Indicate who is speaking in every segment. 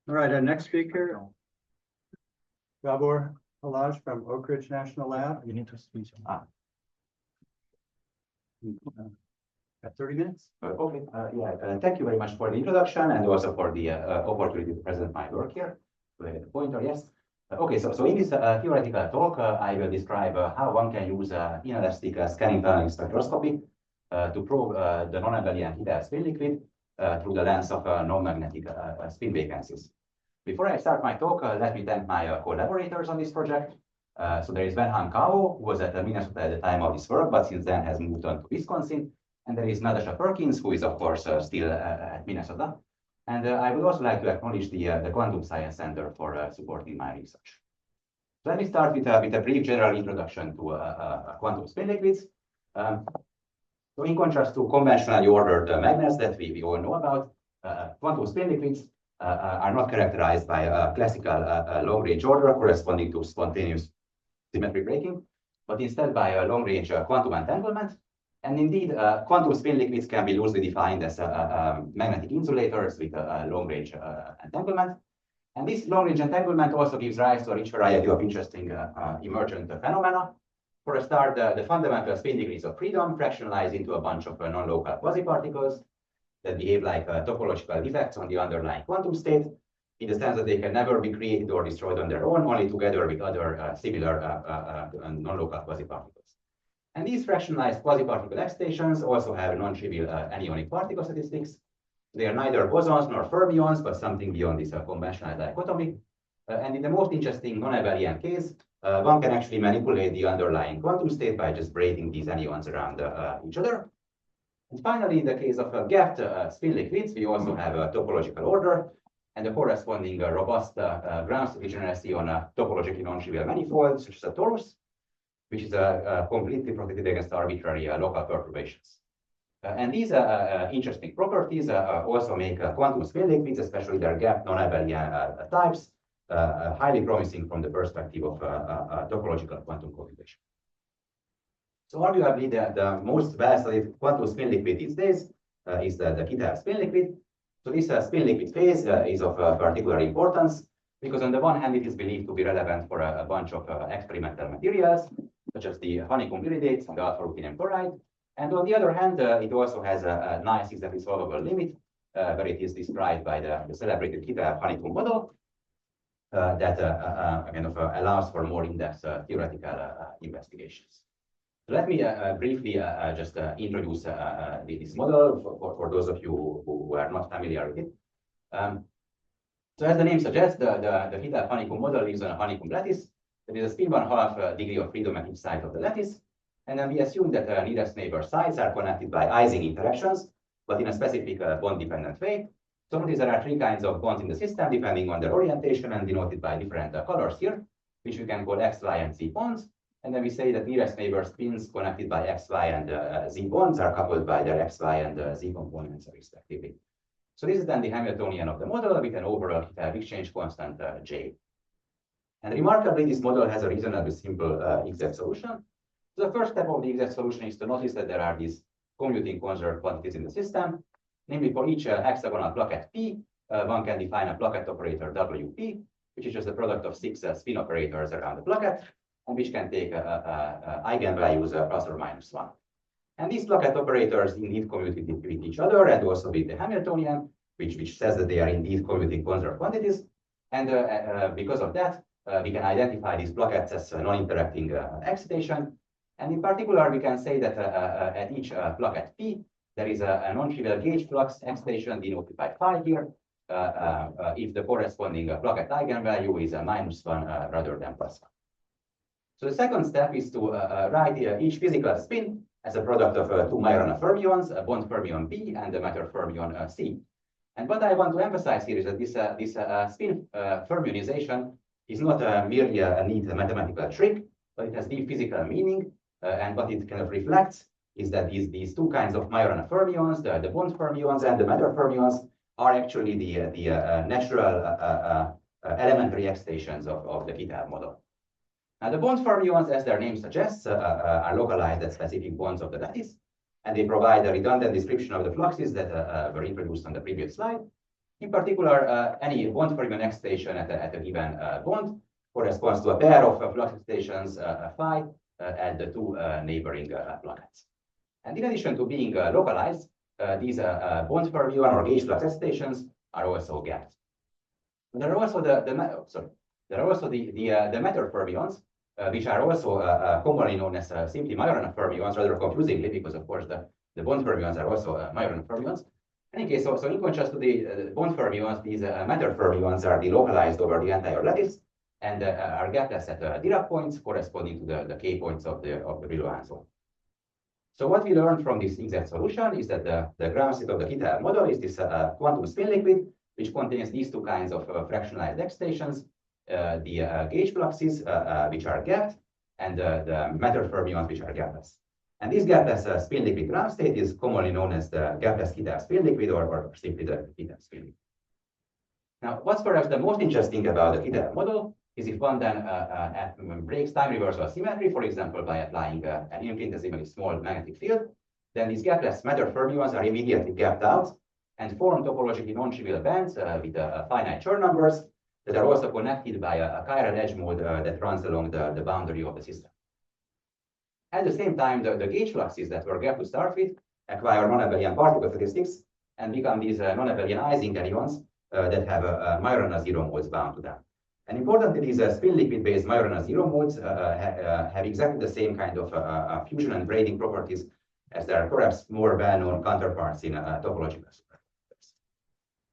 Speaker 1: All right, our next speaker, Gábor Halász from Oak Ridge National Lab.
Speaker 2: You need to switch.
Speaker 1: Got 30 minutes?
Speaker 3: Okay, thank you very much for the introduction and also for the opportunity to present my work here. The pointer, yes. Okay, so in this theoretical talk, I will describe how one can use inelastic scanning tunneling spectroscopy to probe the non-Abelian Kitaev spin liquid through the lens of non-magnetic spin vacancies. Before I start my talk, let me thank my collaborators on this project. So there is Benham Kao, who was at Minnesota at the time of this work, but since then has moved on to Wisconsin. And there is Natasha Perkins, who is, of course, still at Minnesota. And I would also like to acknowledge the Quantum Science Center for supporting my research. So let me start with a brief general introduction to quantum spin liquids. So in contrast to conventionally ordered magnets that we all know about, quantum spin liquids are not characterized by a classical long-range order corresponding to spontaneous symmetry breaking, but instead by a long-range quantum entanglement. And indeed, quantum spin liquids can be loosely defined as magnetic insulators with a long-range entanglement. And this long-range entanglement also gives rise to a rich variety of interesting emergent phenomena. For a start, the fundamental spin degrees of freedom fractionalize into a bunch of non-local quasiparticles that behave like topological defects on the underlying quantum state, in the sense that they can never be created or destroyed on their own, only together with other similar non-local quasiparticles. And these fractionalized quasiparticle excitations also have non-trivial anionic particle statistics. They are neither bosons nor fermions, but something beyond this conventional dichotomy. And in the most interesting non-Abelian case, one can actually manipulate the underlying quantum state by just braiding these anyons around each other. And finally, in the case of gapped spin liquids, we also have a topological order and a corresponding robust grounds of degeneracy on a topologically non-trivial manifold, such as a torus, which is completely protected against arbitrary local perturbations. And these interesting properties also make quantum spin liquids, especially their gapped non-Abelian types, highly promising from the perspective of topological quantum computation. So arguably the most well-studied quantum spin liquid these days is the Kitaev spin liquid. So this spin liquid phase is of particular importance because on the one hand, it is believed to be relevant for a bunch of experimental materials, such as the honeycomb iridates and the alpha-ruthenium chloride. And on the other hand, it also has a nice exactly solvable limit, where it is described by the celebrated Kitaev honeycomb model that kind of allows for more in-depth theoretical investigations. So let me briefly just introduce this model for those of you who are not familiar with it. So as the name suggests, the Kitaev honeycomb model lives on a honeycomb lattice. There is a spin 1/2 degree of freedom at each side of the lattice. And then we assume that nearest neighbor sides are connected by Ising interactions, but in a specific bond-dependent way. So notice there are 3 kinds of bonds in the system, depending on their orientation and denoted by different colors here, which we can call X, Y, and Z bonds. And then we say that nearest neighbor spins connected by X, Y, and Z bonds are coupled by their X, Y, and Z components respectively. So this is then the Hamiltonian of the model with an overall exchange constant J. And remarkably, this model has a reasonably simple exact solution. So the first step of the exact solution is to notice that there are these commuting conserved quantities in the system. Namely, for each hexagonal plaquette P, one can define a plaquette operator WP, which is just the product of 6 spin operators around the plaquette, and which can take eigenvalues plus or minus 1. And these plaquette operators indeed commute with each other and also with the Hamiltonian, which says that they are indeed commuting conserved quantities. And because of that, we can identify these plaquettes as non-interacting excitation. And in particular, we can say that at each plaquette P, there is a non-trivial gauge flux excitation denoted by phi here, if the corresponding plaquette eigenvalue is -1 rather than +1. So the second step is to write each physical spin as a product of 2 Majorana fermions, a bond fermion B and a matter fermion C. And what I want to emphasize here is that this spin fermionization is not merely a neat mathematical trick, but it has deep physical meaning. And what it kind of reflects is that these 2 kinds of Majorana fermions, the bond fermions and the matter fermions, are actually the natural elementary excitations of the Kitaev model. Now, the bond fermions, as their name suggests, are localized at specific bonds of the lattice, and they provide a redundant description of the fluxes that were introduced on the previous slide. In particular, any bond fermion excitation at a given bond corresponds to a pair of flux excitations phi at the two neighboring planets. And in addition to being localized, these bond fermion or gauge flux excitations are also gapped. There are also the matter fermions, which are also commonly known as simply Majorana fermions, rather confusingly, because of course the bond fermions are also Majorana fermions. In any case, so in contrast to the bond fermions, these matter fermions are delocalized over the entire lattice and are gapless at Dirac points corresponding to the K points of the Brillouin zone. So what we learned from this exact solution is that the ground state of the Kitaev model is this quantum spin liquid, which contains these two kinds of fractionalized excitations, the gauge fluxes, which are gapped, and the matter fermions, which are gapless. And this gapless spin liquid ground state is commonly known as the gapless Kitaev spin liquid, or simply the Kitaev spin liquid. Now, what's perhaps the most interesting about the Kitaev model is if one then breaks time reversal symmetry, for example, by applying an infinitesimally small magnetic field, then these gapless matter fermions are immediately gapped out and form topologically non-trivial bands with finite Chern numbers that are also connected by a chiral edge mode that runs along the boundary of the system. At the same time, the gauge fluxes that were gapped to start with acquire non-Abelian particle statistics and become these non-Abelian Ising ions that have Majorana zero modes bound to them. And importantly, these spin liquid-based Majorana zero modes have exactly the same kind of fusion and braiding properties as their perhaps more well-known counterparts in topological superconductors.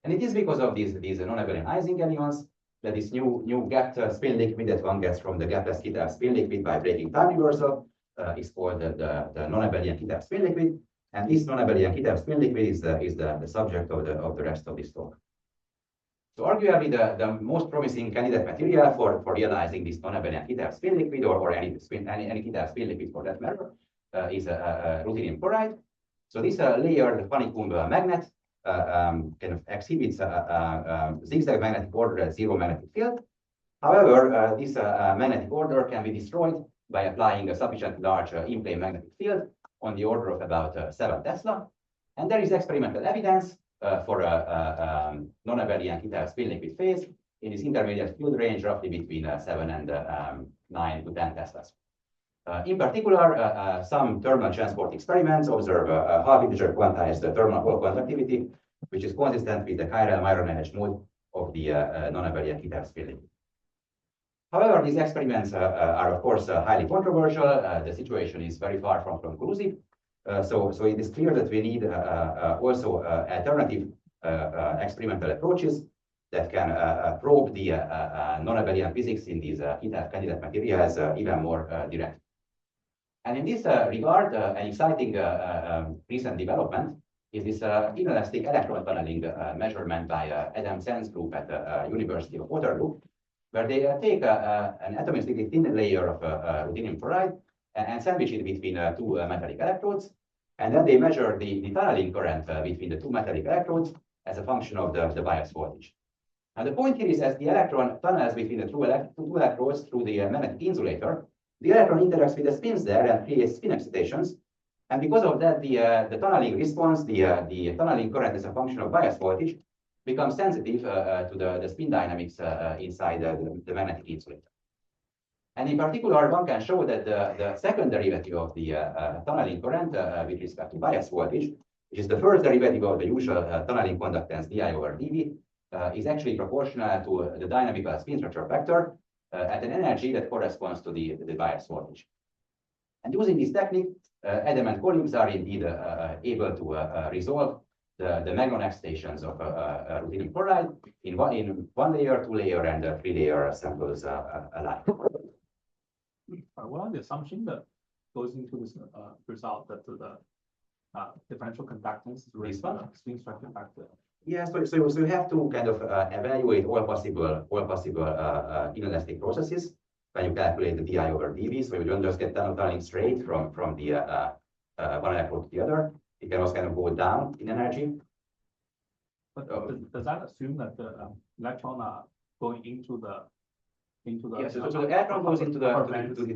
Speaker 3: And it is because of these non-Abelian Ising ions that this new gapped spin liquid that one gets from the gapless Kitaev spin liquid by breaking time reversal is called the non-Abelian Kitaev spin liquid. And this non-Abelian Kitaev spin liquid is the subject of the rest of this talk. So arguably the most promising candidate material for realizing this non-Abelian Kitaev spin liquid or any Kitaev spin liquid for that matter is ruthenium chloride. So this layered honeycomb magnet kind of exhibits zigzag magnetic order at zero magnetic field. However, this magnetic order can be destroyed by applying a sufficiently large in-plane magnetic field on the order of about 7 Tesla. And there is experimental evidence for a non-Abelian Kitaev spin liquid phase in this intermediate field range, roughly between 7 and 9 to 10 Teslas. In particular, some thermal transport experiments observe half-integer quantized thermal Hall conductivity, which is consistent with the chiral Majorana edge mode of the non-Abelian Kitaev spin liquid. However, these experiments are, of course, highly controversial. The situation is very far from conclusive. So it is clear that we need also alternative experimental approaches that can probe the non-Abelian physics in these Kitaev candidate materials even more directly. And in this regard, an exciting recent development is this inelastic electron tunneling measurement by Adam Sen's group at the University of Waterloo, where they take an atomistically thin layer of ruthenium chloride and sandwich it between two metallic electrodes. And then they measure the tunneling current between the two metallic electrodes as a function of the bias voltage. And the point here is, as the electron tunnels between the two electrodes through the magnetic insulator, the electron interacts with the spins there and creates spin excitations. And because of that, the tunneling response, the tunneling current as a function of bias voltage, becomes sensitive to the spin dynamics inside the magnetic insulator. And in particular, one can show that the second derivative of the tunneling current with respect to bias voltage, which is the first derivative of the usual tunneling conductance di over dv, is actually proportional to the dynamical spin structure vector at an energy that corresponds to the bias voltage. And using this technique, Adam and colleagues are indeed able to resolve the Magnon excitations of ruthenium chloride in one layer, 2 layer, and 3 layer samples alike.
Speaker 2: What are the assumptions that goes into this result that the differential conductance is spin structure factor?
Speaker 3: Yeah, so you have to kind of evaluate all possible inelastic processes when you calculate the di over dv. So you don't just get tunneling straight from the one electrode to the other. It can also kind of go down in energy.
Speaker 2: But does that assume that the electron are going into the
Speaker 3: Yes, so the electron goes into the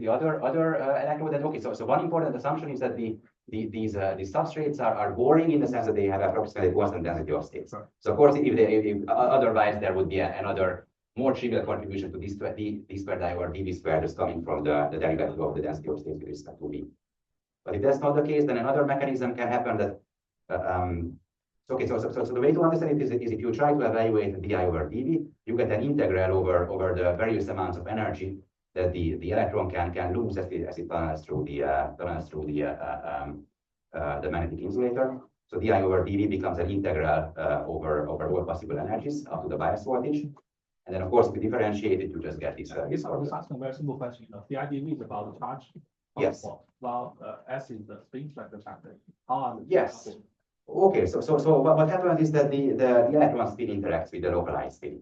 Speaker 3: other electrode. And okay, so one important assumption is that the these substrates are boring in the sense that they have approximately constant density of states.
Speaker 2: Sure.
Speaker 3: So of course, if otherwise there would be another more trivial contribution to d squared or dv squared just coming from the derivative of the density of states with respect to v. But if that's not the case, then another mechanism can happen that so the way to understand it is if you try to evaluate di over dv, you get an integral over the various amounts of energy that the electron can lose as it tunnels through the magnetic insulator. So di over dv becomes an integral over all possible energies up to the bias voltage. And then of course, if you differentiate it, you just get this.
Speaker 2: I was asking a very simple question. The IDV is about the charge.
Speaker 3: Yes.
Speaker 2: While S is the spin structure factor. How are the
Speaker 3: Yes. Okay, so what happens is that the electron spin interacts with the localized spin.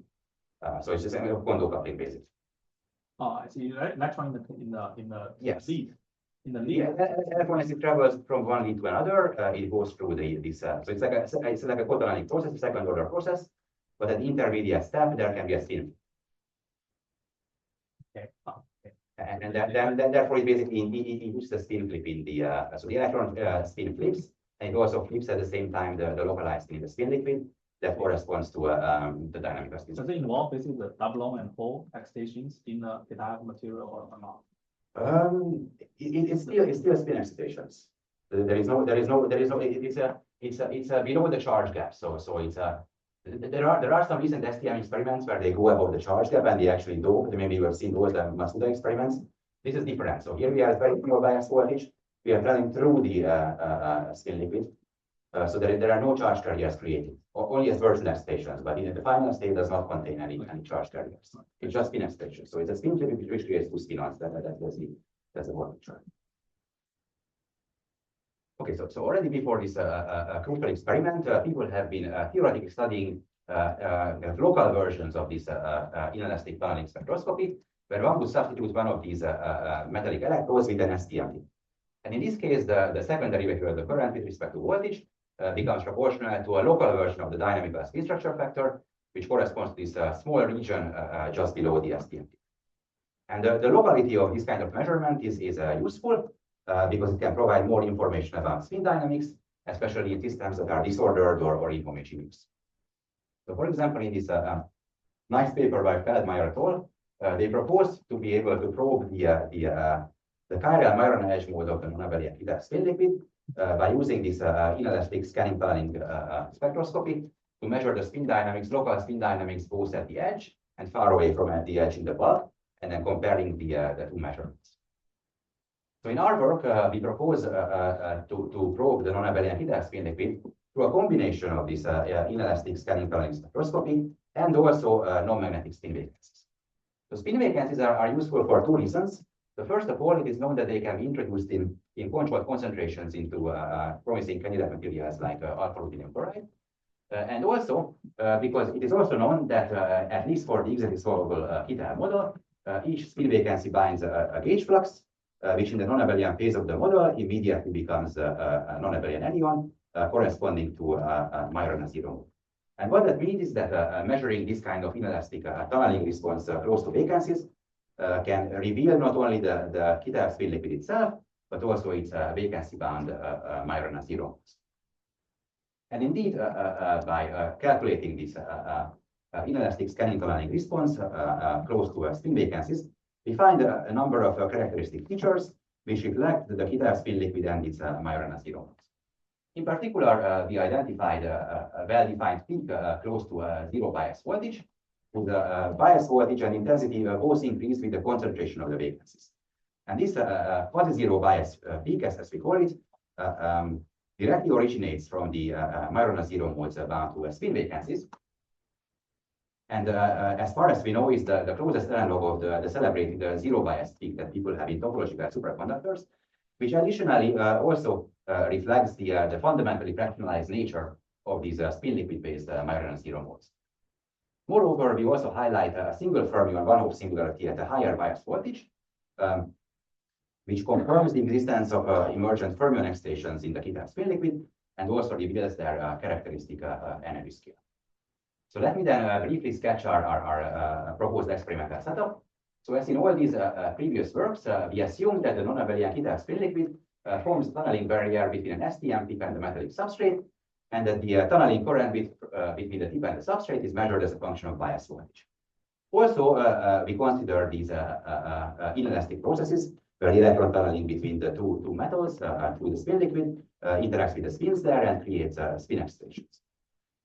Speaker 3: So it's just a Kondo coupling basically.
Speaker 2: I see. Electron in the
Speaker 3: Yes.
Speaker 2: lead. In the lead.
Speaker 3: Yeah, electron as it travels from one lead to another, it goes through this. So it's like a photonic process, a second order process. But at the intermediate step, there can be a spin.
Speaker 2: Okay. Okay.
Speaker 3: And then therefore it basically induces a spin flip in the so the electron spin flips, and it also flips at the same time the localized spin in the spin liquid that corresponds to the dynamic spin.
Speaker 2: Does it involve basically the double and whole excitations in the Kitaev material or not?
Speaker 3: It's still spin excitations. It's below the charge gap. So it's there are some recent STM experiments where they go above the charge gap and they actually do. Maybe you have seen those Masuda experiments. This is different. So here we are at very small bias voltage. We are running through the spin liquid. So there are no charge carriers created, only as version excitations. But in the final state does not contain any charge carriers. It's just spin excitation. So it's a spin flip which creates two spin-ons. That's the voltage chart. Okay, so already before this crucial experiment, people have been theoretically studying local versions of this inelastic tunneling spectroscopy, where one would substitute one of these metallic electrodes with an STM. And in this case, the second derivative of the current with respect to voltage becomes proportional to a local version of the dynamical spin structure factor, which corresponds to this small region just below the STM. And the locality of this kind of measurement is useful. Because it can provide more information about spin dynamics, especially in systems that are disordered or inhomogeneous. So, for example, in this nice paper by Feldmayer et al., they propose to be able to probe the chiral Myron edge mode of the non-Abelian Kitaev spin liquid by using this inelastic scanning tunneling spectroscopy to measure the spin dynamics, local spin dynamics, both at the edge and far away from at the edge in the bulk, and then comparing the two measurements. So in our work, we propose to probe the non-Abelian Kitaev spin liquid through a combination of this inelastic scanning tunneling spectroscopy and also non-magnetic spin vacancies. So spin vacancies are useful for two reasons. The first of all, it is known that they can be introduced in controlled concentrations into promising candidate materials like alpha ruthenium chloride. And also, because it is also known that at least for the exactly solvable Kitaev model, each spin vacancy binds a gauge flux, which in the non-Abelian phase of the model immediately becomes a non-Abelian anion corresponding to Myron zero. And what that means is that measuring this kind of inelastic tunneling response close to vacancies can reveal not only the Kitaev spin liquid itself, but also its vacancy-bound Myron zero. And indeed, by calculating this inelastic scanning tunneling response close to spin vacancies, we find a number of characteristic features which reflect the Kitaev spin liquid and its Myron zero. In particular, we identified a well-defined peak close to zero bias voltage, with the bias voltage and intensity both increase with the concentration of the vacancies. And this quasi-zero bias peak, as we call it, directly originates from the Myron zero modes bound to spin vacancies. And as far as we know, is the closest analog of the celebrated zero bias peak that people have in topological superconductors, which additionally also reflects the fundamentally fractionalized nature of these spin liquid-based Myron zero modes. Moreover, we also highlight a single fermion one-hop singularity at a higher bias voltage, which confirms the existence of emergent fermion excitations in the Kitaev spin liquid and also reveals their characteristic energy scale. So let me then briefly sketch our proposed experimental setup. So as in all these previous works, we assume that the non-Abelian Kitaev spin liquid forms a tunneling barrier between an STM tip and the metallic substrate, and that the tunneling current between the tip and the substrate is measured as a function of bias voltage. Also, we consider these inelastic processes where the electron tunneling between the two metals through the spin liquid interacts with the spins there and creates spin excitations.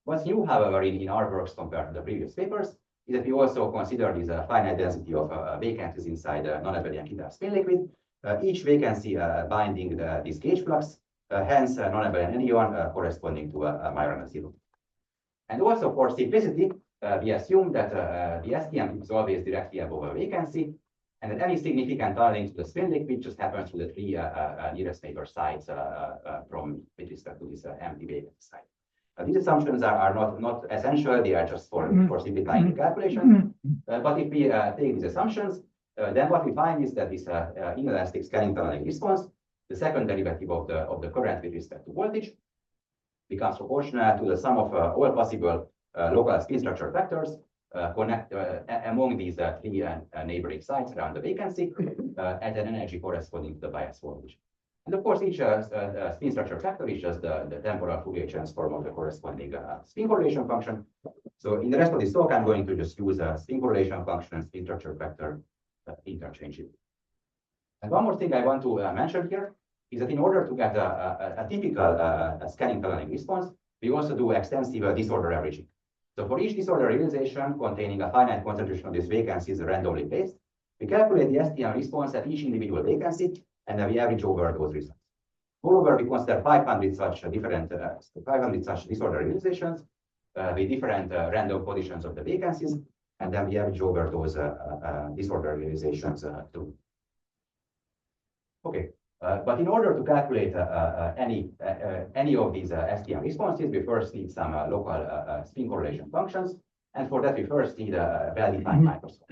Speaker 3: What's new, however, in our works compared to the previous papers is that we also consider this finite density of vacancies inside the non-Abelian Kitaev spin liquid, each vacancy binding this gauge flux, hence non-Abelian anion corresponding to a Majorana zero. And also for simplicity, we assume that the STM is always directly above a vacancy, and that any significant tunneling to the spin liquid just happens to the three nearest neighbor sides with respect to this empty vacancy side. These assumptions are not essential, they are just for simplifying the calculation. But if we take these assumptions, then what we find is that this inelastic scanning tunneling response, the second derivative of the current with respect to voltage, becomes proportional to the sum of all possible local spin structure vectors among these three neighboring sites around the vacancy at an energy corresponding to the bias voltage. And of course, each spin structure factor is just the temporal Fourier transform of the corresponding spin correlation function. So in the rest of this talk, I'm going to just use a spin correlation function and spin structure vector interchangeably. And one more thing I want to mention here is that in order to get a typical scanning tunneling response, we also do extensive disorder averaging. So for each disorder realization containing a finite concentration of these vacancies randomly based, we calculate the STM response at each individual vacancy, and then we average over those results. Moreover, we consider 500 such disorder realizations with different random positions of the vacancies, and then we average over those disorder realizations too. Okay, but in order to calculate any of these STM responses, we first need some local spin correlation functions, and for that we first need a well-defined microscope.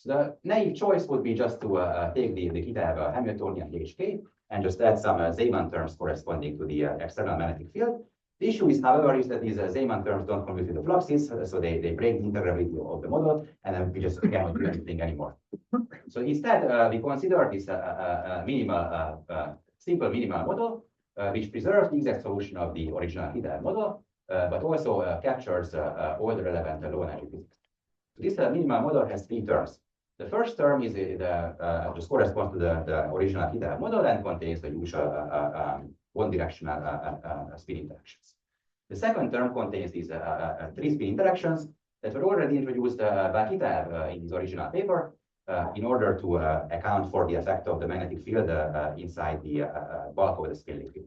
Speaker 3: So the naive choice would be just to take the Kitaev Hamiltonian HK and just add some Zeeman terms corresponding to the external magnetic field. The issue is, however, is that these Zeeman terms don't commute with the fluxes, so they break the integrability of the model, and then we just cannot do anything anymore. So instead, we consider this simple minimal model, which preserves the exact solution of the original Kitaev model, but also captures all the relevant low energy physics. So this minimal model has three terms. The first term is just corresponds to the original Kitaev model and contains the usual one-directional spin interactions. The second term contains these three spin interactions that were already introduced by Kitaev in his original paper in order to account for the effect of the magnetic field inside the bulk of the spin liquid.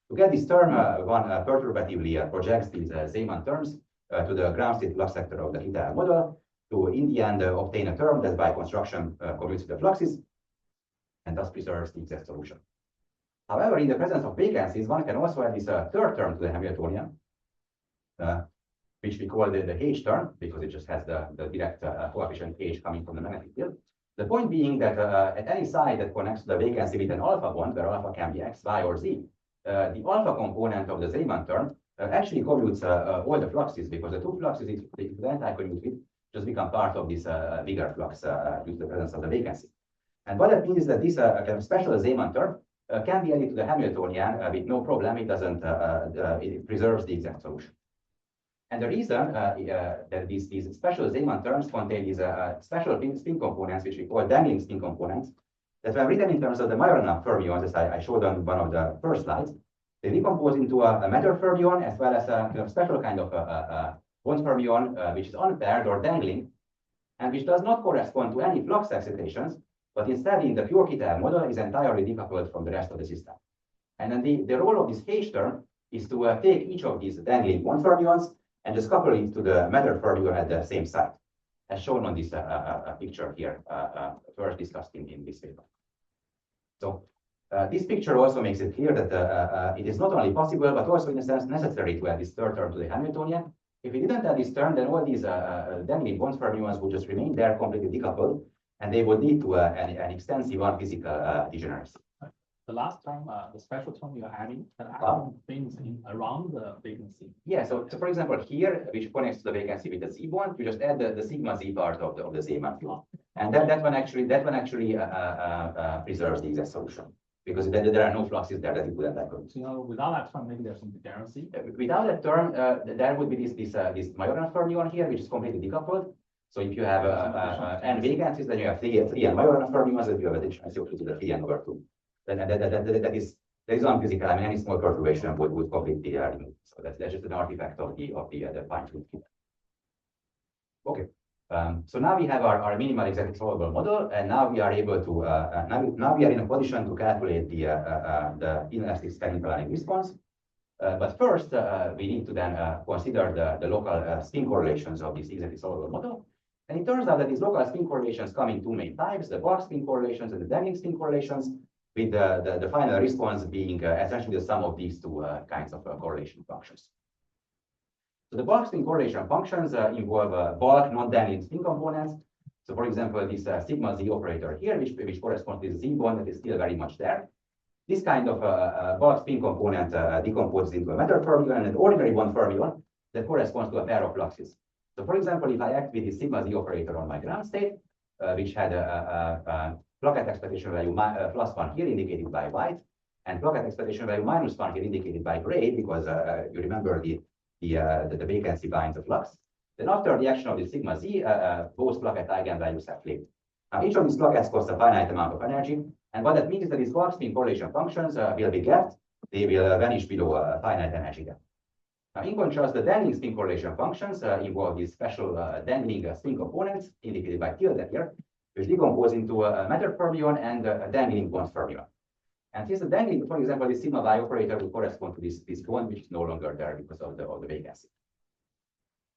Speaker 3: To get this term, one perturbatively projects these Zeeman terms to the ground state flux sector of the Kitaev model to, in the end, obtain a term that by construction commutes with the fluxes and thus preserves the exact solution. However, in the presence of vacancies, one can also add this third term to the Hamiltonian, which we call the H term, because it just has the direct coefficient H coming from the magnetic field. The point being that at any side that connects to the vacancy with an alpha bond, where alpha can be X, Y, or Z, the alpha component of the Zeeman term actually commutes all the fluxes, because the two fluxes if the anti-commute with just become part of this bigger flux due to the presence of the vacancy. And what that means is that this kind of special Zeeman term can be added to the Hamiltonian with no problem. It doesn't, it preserves the exact solution. And the reason that these special Zeeman terms contain these special spin components, which we call dangling spin components, that when written in terms of the Majorana fermions, as I showed on one of the first slides, they decompose into a matter fermion as well as a kind of special kind of bond fermion, which is unpaired or dangling, and which does not correspond to any flux excitations, but instead in the pure Kitaev model is entirely decoupled from the rest of the system. And then the role of this H term is to take each of these dangling bond fermions and just couple it to the matter fermion at the same site, as shown on this picture here, first discussed in this paper. So this picture also makes it clear that it is not only possible, but also in a sense necessary to add this third term to the Hamiltonian. If we didn't add this term, then all these dangling bond fermions would just remain there completely decoupled, and they would lead to an extensive unphysical degeneracy.
Speaker 2: The last term, the special term you're adding, that actually things around the vacancy.
Speaker 3: Yeah, so for example, here, which connects to the vacancy with the Z bond, you just add the sigma Z part of the Zeeman field. And that one actually preserves the exact solution. because there are no fluxes there that you couldn't tackle.
Speaker 2: So, without that term, maybe there's some degeneracy.
Speaker 3: Without that term, there would be this Majorana fermion here, which is completely decoupled. So if you have n vacancies, then you have three n Majorana fermions, and you have additional CO2 to the 3n/2. That is unphysical. I mean, any small perturbation would completely remove. So that's just an artifact of the fine tuned field. Okay. So now we have our minimal exactly solvable model, and now we are able to now we are in a position to calculate the inelastic spectral response. But first, we need to then consider the local spin correlations of this exactly solvable model. And it turns out that these local spin correlations come in two main types: the bulk spin correlations and the dangling spin correlations, with the final response being essentially the sum of these two kinds of correlation functions. So the bulk spin correlation functions involve bulk non-dangling spin components. So for example, this sigma z operator here, which corresponds to the z bond that is still very much there. This kind of bulk spin component decomposes into a matter fermion and an ordinary bond fermion that corresponds to a pair of fluxes. So for example, if I act with the sigma z operator on my ground state, which had a Plaquette expectation value +1 here indicated by white, and Plaquette expectation value -1 here indicated by gray, because you remember the vacancy binds the flux. Then after the action of the sigma z, both Plaquette eigenvalues have flipped. Now each of these Plaquettes costs a finite amount of energy, and what that means is that these bulk spin correlation functions will be gapped. They will vanish below a finite energy gap. Now in contrast, the dangling spin correlation functions involve these special dangling spin components indicated by tilde here, which decompose into a matter fermion and a dangling bond fermion. And since the dangling, for example, the sigma y operator will correspond to this bond, which is no longer there because of the vacancy.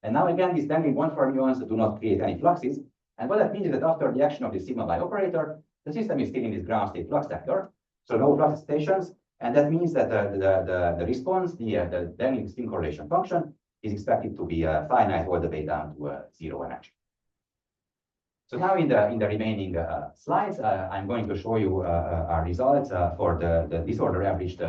Speaker 3: And now again, these dangling bond fermions do not create any fluxes. And what that means is that after the action of the sigma y operator, the system is still in this ground state flux sector, so no flux stations. And that means that the response, the dangling spin correlation function, is expected to be finite all the way down to 0 energy. So now in the remaining slides, I'm going to show you our results for the disorder averaged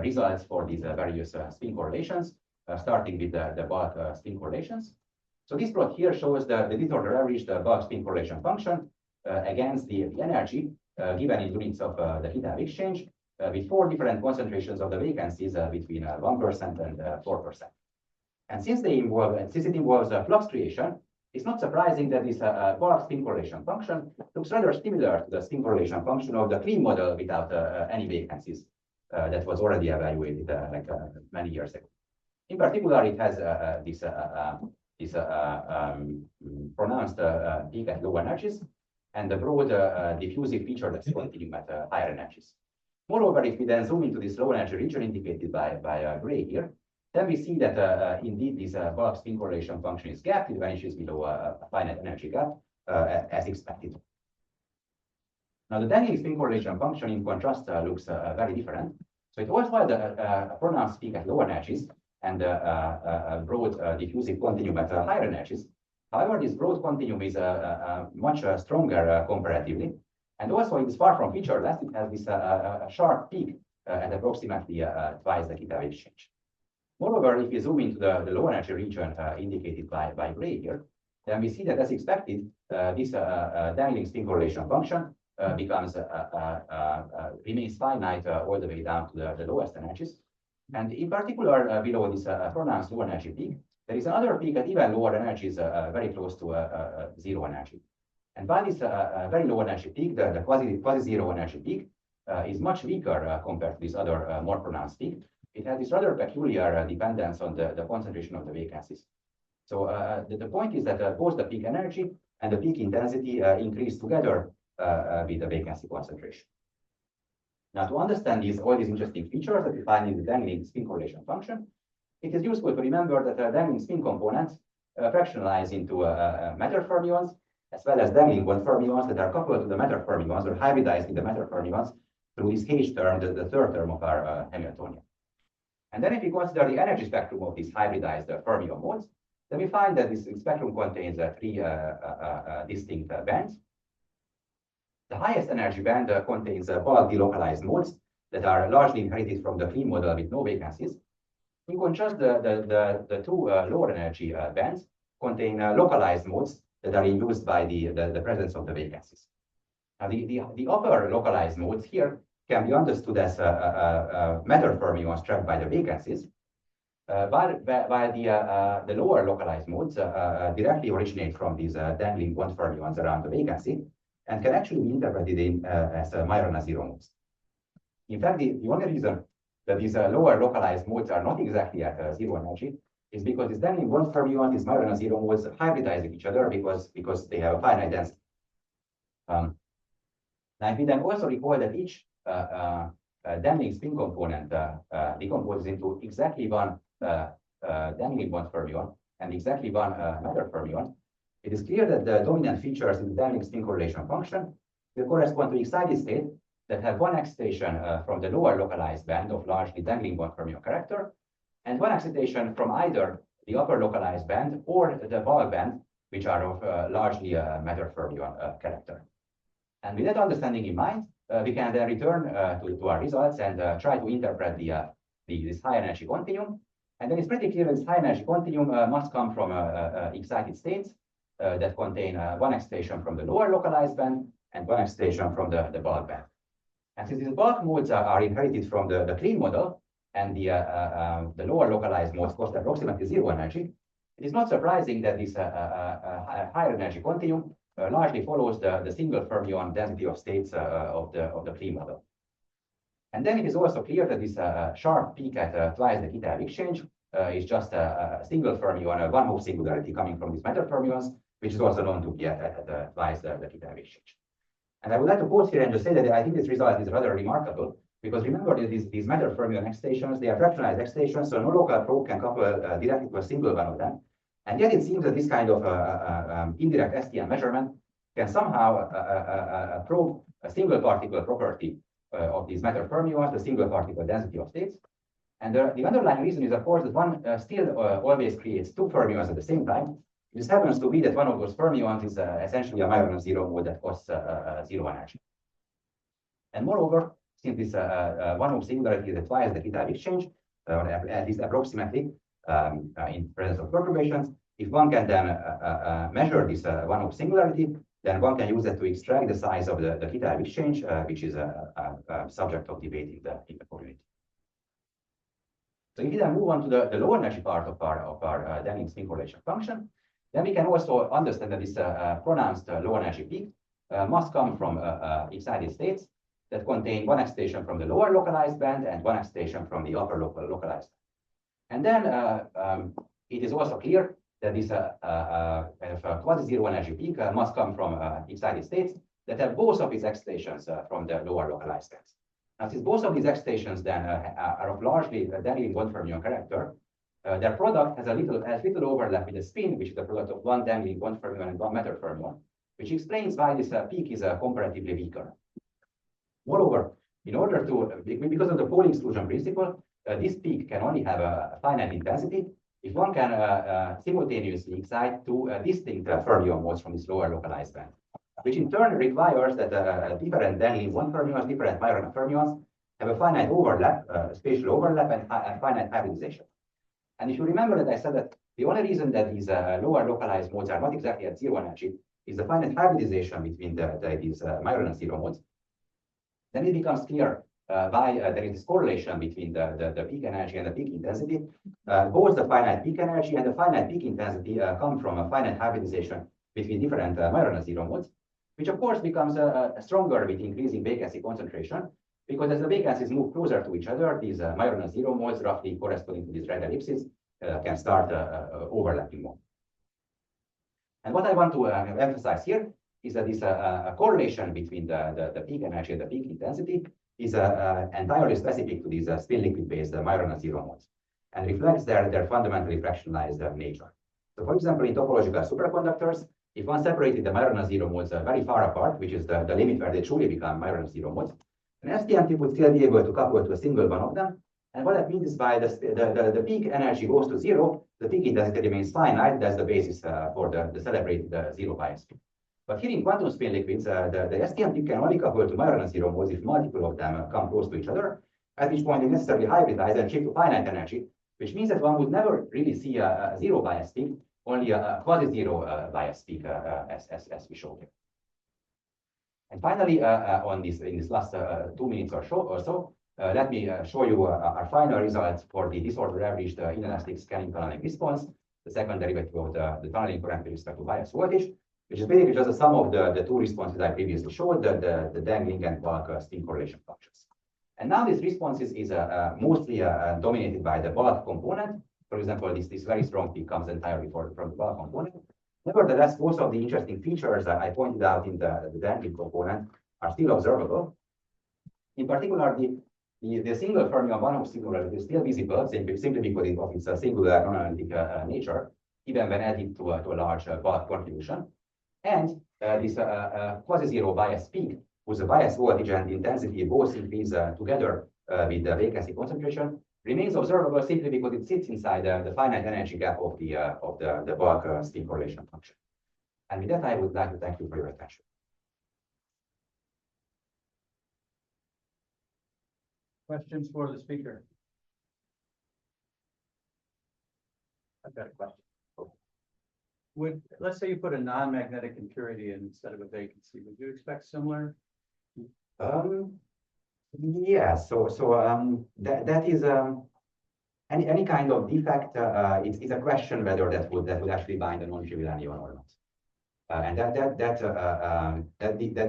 Speaker 3: results for these various spin correlations, starting with the bulk spin correlations. So this plot here shows the disorder averaged bulk spin correlation function against the energy given in units of the Kitaev exchange with 4 different concentrations of the vacancies between 1% and 4%. And since it involves flux creation, it's not surprising that this bulk spin correlation function looks rather similar to the spin correlation function of the clean model without any vacancies that was already evaluated many years ago. In particular, it has this pronounced peak at low energies and the broad diffusive feature that's continuing at higher energies. Moreover, if we then zoom into this low energy region indicated by gray here, then we see that indeed this bulk spin correlation function is gapped. It vanishes below a finite energy gap as expected. Now the dangling spin correlation function in contrast looks very different. So it also has a pronounced peak at low energies and a broad diffusive continuum at higher energies. However, this broad continuum is much stronger comparatively. And also it is far from featureless. It has this sharp peak at approximately twice the Kitaev exchange. Moreover, if you zoom into the low energy region indicated by gray here, then we see that as expected, this dangling spin correlation function remains finite all the way down to the lowest energies. And in particular, below this pronounced low energy peak, there is another peak at even lower energies, very close to 0 energy. And by this very low energy peak, the quasi-zero energy peak is much weaker compared to this other more pronounced peak. It has this rather peculiar dependence on the concentration of the vacancies. So the point is that both the peak energy and the peak intensity increase together with the vacancy concentration. Now, to understand all these interesting features that we find in the dangling spin correlation function, it is useful to remember that dangling spin components fractionalize into matter fermions, as well as dangling bond fermions that are coupled to the matter fermions or hybridized in the matter fermions through this H term, the third term of our Hamiltonian. And then if we consider the energy spectrum of these hybridized fermion modes, then we find that this spectrum contains 3 distinct bands. The highest energy band contains bulk delocalized modes that are largely inherited from the clean model with no vacancies. In contrast, the 2 lower energy bands contain localized modes that are induced by the presence of the vacancies. Now, the upper localized modes here can be understood as matter fermions trapped by the vacancies, while the lower localized modes directly originate from these dangling bond fermions around the vacancy and can actually be interpreted as Majorana zero modes. In fact, the only reason that these lower localized modes are not exactly at zero energy is because this dangling bond fermion, these Majorana zero modes, hybridize with each other because they have a finite density. Now, if we then also recall that each dangling spin component decomposes into exactly one dangling bond fermion and exactly one matter fermion, it is clear that the dominant features in the dangling spin correlation function will correspond to excited state that have one excitation from the lower localized band of largely dangling bond fermion character, and one excitation from either the upper localized band or the bulk band, which are of largely matter fermion character. And with that understanding in mind, we can then return to our results and try to interpret this high energy continuum. And then it's pretty clear that this high energy continuum must come from excited states that contain one excitation from the lower localized band and one excitation from the bulk band. And since these bulk modes are inherited from the clean model and the lower localized modes cost approximately zero energy, it is not surprising that this higher energy continuum largely follows the single fermion density of states of the clean model. And then it is also clear that this sharp peak at twice the Kitaev exchange is just a single fermion, a one-hole singularity coming from these matter fermions, which is also known to be at twice the Kitaev exchange. And I would like to pause here and just say that I think this result is rather remarkable, because remember that these matter fermion excitations, they are fractionalized excitations, so no local probe can couple directly to a single one of them. And yet it seems that this kind of indirect STM measurement can somehow probe a single particle property of these matter fermions, the single particle density of states. And the underlying reason is, of course, that one still always creates two fermions at the same time. It just happens to be that one of those fermions is essentially a Majorana zero mode that costs zero energy. And moreover, since this one-hole singularity is at twice the Kitaev exchange, or at least approximately, in presence of perturbations, if one can then measure this one-hole singularity, then one can use it to extract the size of the Kitaev exchange, which is a subject of debate in the community. So if we then move on to the low energy part of our dangling spin correlation function, then we can also understand that this pronounced low energy peak must come from excited states that contain one excitation from the lower localized band and one excitation from the upper localized band. And then it is also clear that this kind of quasi-zero energy peak must come from excited states that have both of these excitations from the lower localized bands. Now, since both of these excitations then are of largely dangling bond fermion character, their product has little overlap with the spin, which is the product of one dangling bond fermion and one matter fermion, which explains why this peak is comparatively weaker. Moreover, in order to, because of the Pauli exclusion principle, this peak can only have a finite intensity if one can simultaneously excite two distinct fermion modes from this lower localized band, which in turn requires that different dangling bond fermions, different Majorana fermions, have a finite overlap, spatial overlap, and finite hybridization. And if you remember that I said that the only reason that these lower localized modes are not exactly at zero energy is the finite hybridization between these Majorana zero modes, then it becomes clear why there is this correlation between the peak energy and the peak intensity. Both the finite peak energy and the finite peak intensity come from a finite hybridization between different Majorana zero modes, which of course becomes stronger with increasing vacancy concentration, because as the vacancies move closer to each other, these Majorana zero modes, roughly corresponding to these red ellipses, can start overlapping more. And what I want to emphasize here is that this correlation between the peak energy and the peak intensity is entirely specific to these spin liquid based Majorana zero modes and reflects their fundamentally fractionalized nature. So for example, in topological superconductors, if one separated the Majorana zero modes very far apart, which is the limit where they truly become Majorana zero modes, an STM would still be able to couple to a single one of them. And what that means is by the peak energy goes to zero, the peak intensity remains finite. That's the basis for the celebrated zero bias. But here in quantum spin liquids, the STM can only couple to Majorana zero modes if multiple of them come close to each other, at which point they necessarily hybridize and shift to finite energy, which means that one would never really see a zero bias peak, only a quasi-zero bias peak, as we showed here. And finally, in this last 2 minutes or so, let me show you our final results for the disorder averaged inelastic scanning tunneling response, the second derivative of the tunneling current with respect to bias voltage, which is basically just the sum of the two responses I previously showed, the dangling and bulk spin correlation functions. And now this response is mostly dominated by the bulk component. For example, this very strong peak comes entirely from the bulk component. Nevertheless, most of the interesting features that I pointed out in the dangling component are still observable. In particular, the single fermion Van-Hoff signal is still visible simply because of its singular non-analytic nature, even when added to a large bulk contribution. And this quasi-zero bias peak, whose bias voltage and intensity both increase together with the vacancy concentration, remains observable simply because it sits inside the finite energy gap of the bulk spin correlation function. And with that, I would like to thank you for your attention.
Speaker 1: Questions for the speaker? I've got a question. Let's say you put a non-magnetic impurity in instead of a vacancy, would you expect similar?
Speaker 3: Yeah, that is any kind of defect. It's a question whether that would actually bind a non-trivial anion or not, and that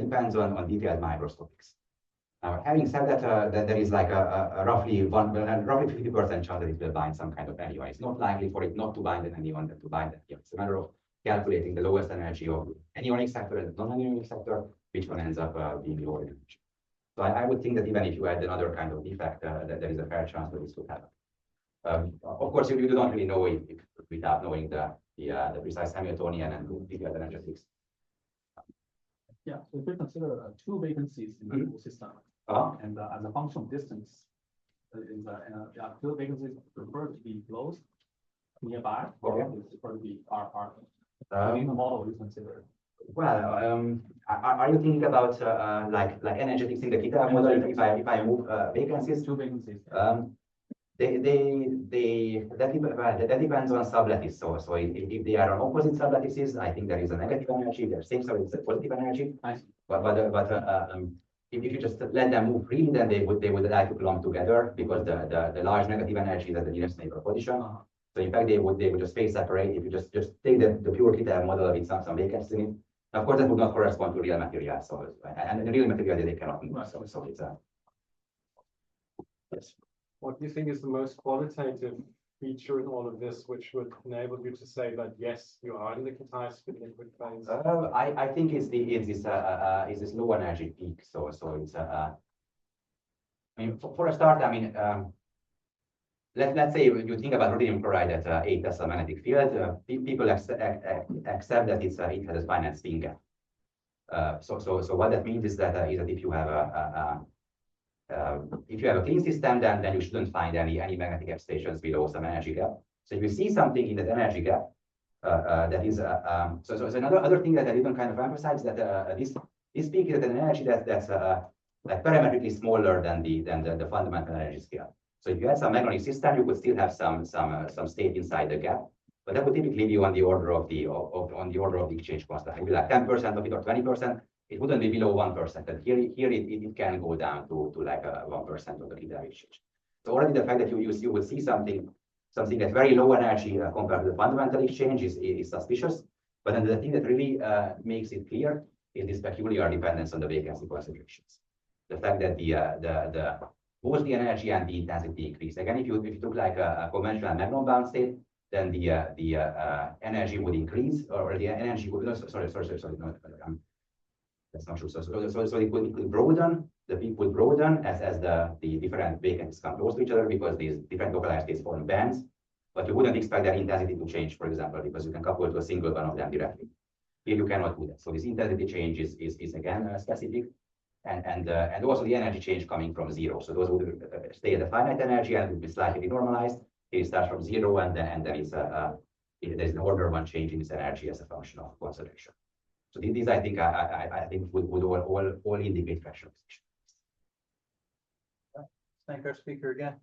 Speaker 3: depends on detailed microscopics. Now, having said that, that there is like a roughly 50% chance that it will bind some kind of anion. It's not likely for it not to bind an anion than to bind an anion. It's a matter of calculating the lowest energy of anionic sector and non-anionic sector, which one ends up being lower in energy. So I would think that even if you add another kind of defect, that there is a fair chance that this would happen. Of course, you don't really know if without knowing the precise Hamiltonian and detailed energetics.
Speaker 2: Yeah, so if we consider two vacancies in the whole system, and as a function of distance, two vacancies prefer to be close, nearby, or prefer to be far. In the model you consider.
Speaker 3: Well, are you thinking about like energetics in the Kitaev model? If I move vacancies,
Speaker 2: two vacancies.
Speaker 3: That depends on sublattice. So if they are on opposite sublattices, I think there is a negative energy. They're same, so it's a positive energy.
Speaker 2: I see.
Speaker 3: But if you just let them move freely, then they would like to clump together because the large negative energy is at the nearest neighbor position. So in fact, they would just phase separate. If you just take the pure Kitaev model with some vacancies in it. Now, of course, that would not correspond to real material. So and the real material they cannot move. So it's yes.
Speaker 4: What do you think is the most qualitative feature in all of this, which would enable you to say that yes, you are in the Kitaev spin liquid phase?
Speaker 3: I think it's this low energy peak. So it's I mean, for a start, I mean, let's say you think about ruthenium chloride at 8 Tesla magnetic field. People accept that it has a finite spin gap. So what that means is that if you have a clean system, then you shouldn't find any magnetic excitations below some energy gap. So if you see something in that energy gap, that is so another thing that I didn't kind of emphasize that this peak is at an energy that's like parametrically smaller than the fundamental energy scale. So if you had some magnetic system, you could still have some state inside the gap, but that would typically be on the order of the exchange constant. Maybe like 10% of it or 20%. It wouldn't be below 1%, and here it can go down to like 1% of the Kitaev exchange. So already the fact that you would see something at very low energy compared to the fundamental exchange is suspicious. But then the thing that really makes it clear is this peculiar dependence on the vacancy concentrations. The fact that both the energy and the intensity increase. Again, if you took like a conventional magnon bound state, then the energy would increase, or the energy would no, sorry. No, that's not true. So it could broaden, the peak would broaden as the different vacancies come close to each other because these different localized states form bands. But you wouldn't expect their intensity to change, for example, because you can couple to a single one of them directly. Here you cannot do that. So this intensity change is again specific, and also the energy change coming from zero. So those would stay at a finite energy and would be slightly normalized. It starts from zero, and then there's an order one change in its energy as a function of concentration. So these I think would all indicate fractionalization.
Speaker 1: Thank our speaker again.